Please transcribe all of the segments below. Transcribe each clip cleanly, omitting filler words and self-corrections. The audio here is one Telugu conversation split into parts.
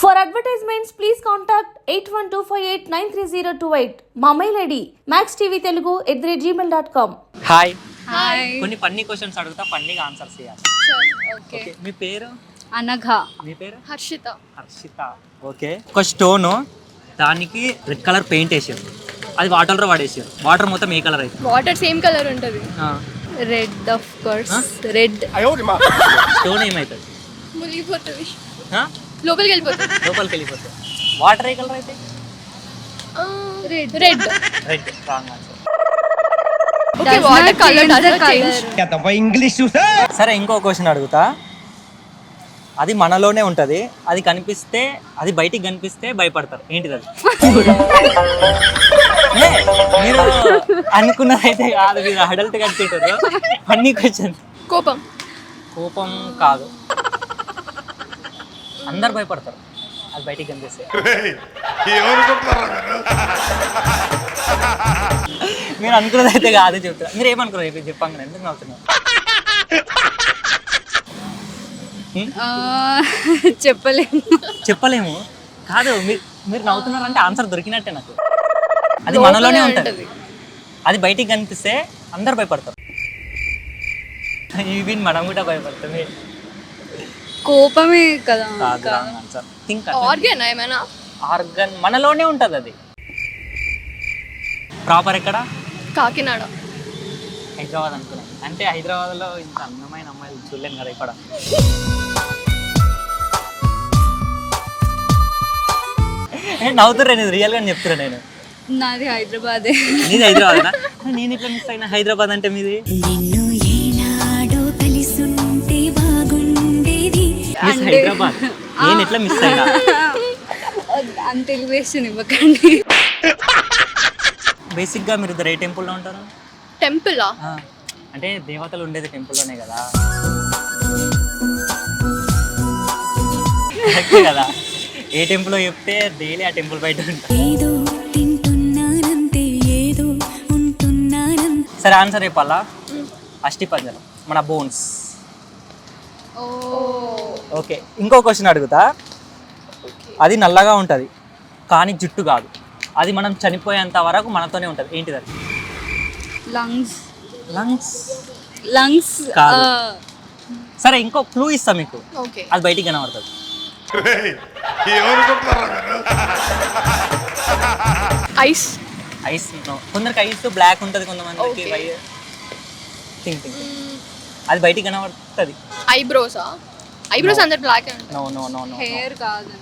For advertisements, please contact 8125893028. మా mail ID maxtvtelugu@gmail.com. Hi hi కొన్ని ఫన్నీ క్వశ్చన్స్ అడుగుతా ఫన్నీగా ఆన్సర్స్ చేయాలి. ఓకే ఓకే మీ పేరు? అనఘ. మీ పేరు? హర్షిత. హర్షిత. ఓకే ఒక స్టోన్ దానికి రెడ్ కలర్ పెయింట్ వేసారు, అది వాటర్లో పడేసారు, వాటర్ మొత్తం ఏ కలర్ అయితే? వాటర్ సేమ్ కలర్ ఉంటుంది. Red of course. Red. Stone ఏమవుతుంది? మునిగిపోతుంది, ఆ? లోపలికి వెళ్ళిపోతుంది. లోపలికి వెళ్ళిపోతుంది. వాటర్ ఏ కలర్ అయితే? Red. Red. Red. Wrong answer. Okay water colour change. English సరే ఇంకో క్వశ్చన్ అడుగుతా. అది మనలోనే ఉంటుంది, అది కనిపిస్తే, అది బయటికి కనిపిస్తే భయపడతారు, ఏంటిది అది? ఏ, మీరు అనుకున్నదైతే కాదు, మీరు అడల్ట్ కనిపించారు. Funny question. కోపం. కోపం కాదు, అందరు భయపడతారు అది బయటికి కనిపిస్తే. మీరు అనుకున్నది అయితే కాదు చెప్తారు. మీరు ఏమనుకున్నారు ఇప్పుడు చెప్పండి, ఎందుకు నవ్వుతున్నారు? చెప్పలేము కాదు, మీరు నవ్వుతున్నారంటే ఆన్సర్ దొరికినట్టే నాకు. అది మనలోనే ఉంటుంది, అది బయటికి కనిపిస్తే అందరు భయపడతారు. ఇవి మనం కూడా భయపడతాం. కోపమే కదా. ఆర్గన్ మనలోనే ఉంటుంది, అది ప్రాపర్ ఎక్కడ? కాకినాడ. హైదరాబాద్ అనుకున్నాను, అంటే హైదరాబాద్లో ఇంత అందమైన అమ్మాయిలు చూడలేను కదా ఇక్కడ. నవ్వుతుర్రా, నేను రియల్గా చెప్తున్నా. నేను నాది హైదరాబాదే. నీది హైదరాబాదేనా? నేను ఇట్లా మిస్ అయినా హైదరాబాద్ అంటే మీది మిస్ హైదరాబాద్. నేను ఎట్లా మిస్ అయినా? అంత ఎలివేషన్ ఇవ్వకండి. బేసిక్గా మీరు ఇద్దరు ఏ టెంపుల్లో ఉంటారు? టెంపులా? అంటే దేవతలు ఉండేది టెంపుల్లోనే కదా. కరెక్టే కదా, ఏ టెంపుల్లో చెప్తే డైలీ ఆ టెంపుల్ బయట ఉంటా. సరే ఆన్సర్ చెప్పాలా? అస్థిపంజరం, మన బోన్స్. ఓకే ఇంకో క్వశ్చన్ అడుగుతా. అది నల్లగా ఉంటుంది కానీ జుట్టు కాదు, అది మనం చనిపోయేంత వరకు మనతోనే ఉంటుంది, ఏంటిది అది? లంగ్స్. లంగ్స్? లంగ్స్ కాదు. సరే ఇంకో క్లూ ఇస్తా మీకు, ఓకే అది బయటికి కనబడుతుంది. ఐస్. ఐస్ కొందరికి ఐస్ బ్లాక్ ఉంటుంది, కొంతమందికి థింక్ అది బయటికి కనబడుతుంది. ఐబ్రోసా? ఐబ్రోస్ అందరు black no no no no. Hair కాదు,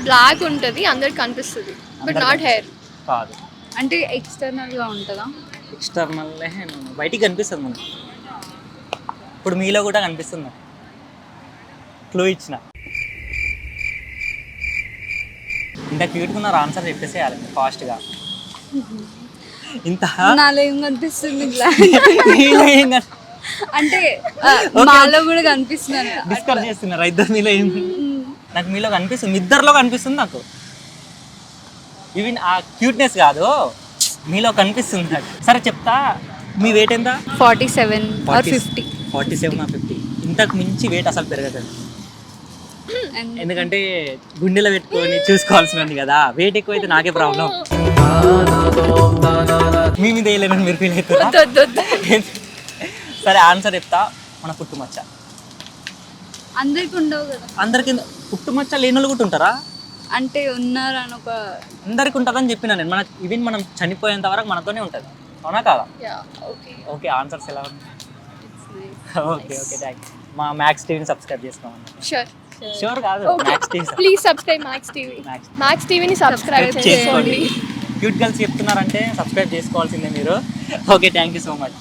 బ్లాక్ ఉంటుంది అందరికి కనిపిస్తుంది బట్ నాట్ హెయిర్. కాదు, అంటే ఎక్స్టర్నల్ గా ఉంటుందా? ఎక్స్టర్నల్ బయటికి కనిపిస్తుంది మనకి. ఇప్పుడు మీలో కూడా కనిపిస్తుంది, క్లూ ఇచ్చిన. ఇంత క్యూట్గా ఉన్నారు, ఆన్సర్ చెప్పేసేయాలి ఫాస్ట్గా. ఇంత నాలో ఏం కనిపిస్తుంది? అంటే మాలో కూడా కనిపిస్తున్నారు. డిస్కస్ చేస్తున్నారా ఇద్దరు మీలో? ఏం నాకు మీలో కనిపిస్తుంది, ఇద్దరిలో కనిపిస్తుంది నాకు. ఈవెన్ ఆ క్యూట్నెస్ కాదు, మీలో కనిపిస్తుంది నాకు. సరే చెప్తా, మీ వెయిట్ ఎంత? 47 or 50. 47 or 50. ఇంతకు మించి వెయిట్ అసలు పెరగదు, ఎందుకంటే గుండెలో పెట్టుకొని చూసుకోవాల్సింది కదా. వెయిట్ ఎక్కువైతే నాకే ప్రాబ్లం. మీ మీద వేయలేనని మీరు ఫీల్ అవుతారా? సరే ఆన్సర్ చెప్తా. మన పుట్టుమచ్చ. అందరికి ఉండవు కదా. అందరికి పుట్టుమచ్చ లేని వాళ్ళు కూడా ఉంటారా? అంటే ఉన్నారని ఒక అందరికి ఉంటుందని చెప్పినా నేను. మన ఈవెన్ మనం చనిపోయేంత వరకు మనతోనే ఉంటుంది, అవునా కాదా? ఓకే ఆన్సర్స్ ఎలా ఉంది? Okay okay thanks. మా మ్యాక్స్ టీవీని సబ్స్క్రైబ్ చేసుకోమని. షూర్ కాదు, max TV. Please subscribe max TV. Max టీవీని సబ్స్క్రైబ్ చేసుకోండి. క్యూట్ గర్ల్స్ చెప్తున్నారంటే సబ్స్క్రైబ్ చేసుకోవాల్సిందే మీరు. Okay thank you so much.